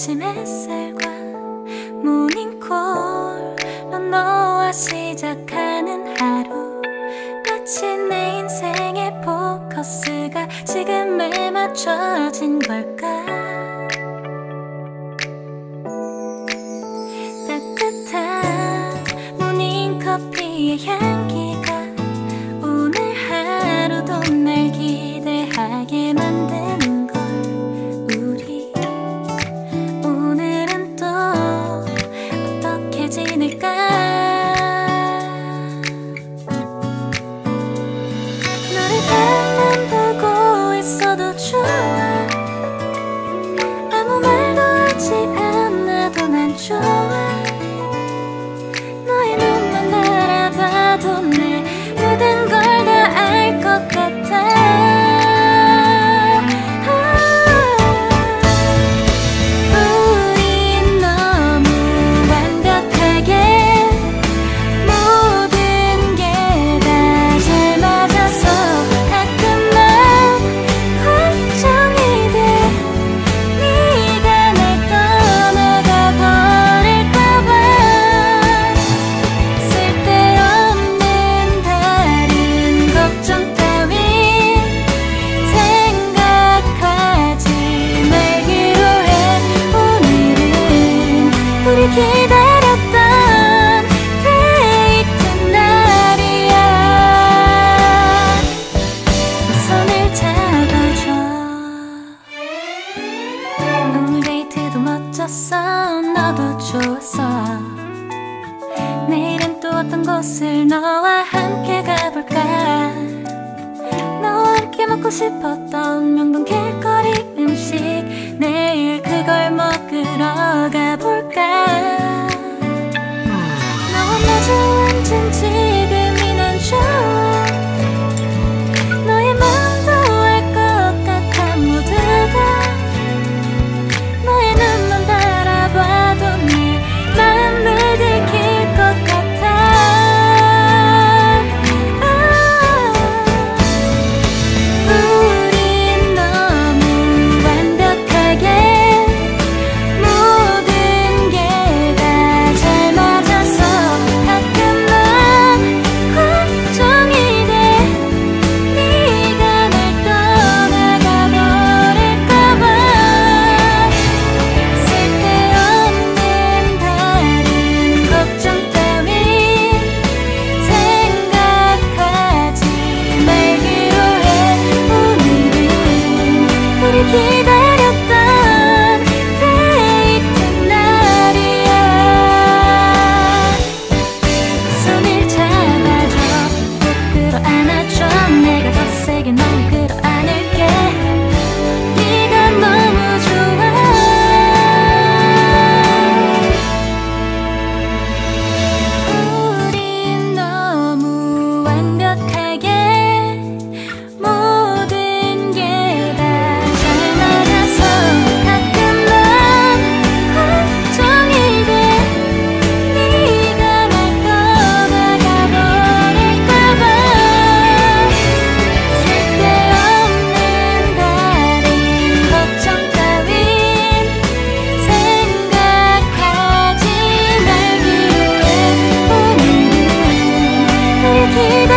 아침 햇살과 모닝콜로 너와 시작하는 하루, 마치 내 인생의 포커스가 지금에 맞춰진 걸까. 따뜻한 모닝커피의 향기가 오늘 하루도 날 기대하게 만드는 걸. 우리 오늘은 또 어떻게 지낼까. 너를 가만 보고 있어도 좋아. 아무 말도 하지 않아도 난 좋아. 너의 눈만 바라봐도 내 모든 걸 다 알 것 같아. 우린 너무 완벽하게 모든 게 다 잘 맞아서 가끔 난 걱정이 돼. 네가 날 떠나가 버릴까봐. 쓸데없는 다른 걱정 따윈 생각하지 말기로 해. 오늘은 우리 기다렸던 데이트 날이야. 손을 잡아줘. 오늘 데이트도 멋졌어. 너도 좋았어. 내일은 또 어떤 곳을 너와 함께 가볼까. 너와 함께 먹고 싶었던 명동 길거리 음식, 내일 그걸 먹으러 가볼까. 너와 마주 앉은 지금이 난 좋아. 너의 마음도 알 것 같아. 모두가 너의 눈만 바라봐도 내 마음을 들킬 것 같아. 우린 너무 완벽하게 모든 게 다 잘 맞아서 가끔 난 걱정이 돼. 네가 날 떠나가 버릴까봐. 쓸데없는 다른 걱정 따윈 생각하지 말기로 해. 오늘은 우리 기다렸던 데이트 날이야. 손을 잡아줘. 꼭 끌어안아줘. 내가 더 세게 널 끌어안을게. 네가 너무 좋아. 우린 너무 완벽하게 모든 게 다 잘 맞아서 가끔 난 걱정이 돼. 네가 날 떠나가 버릴까봐. 쓸데없는 다른 걱정 따윈 생각하지 말기로 해. 오늘은 우리 기다렸던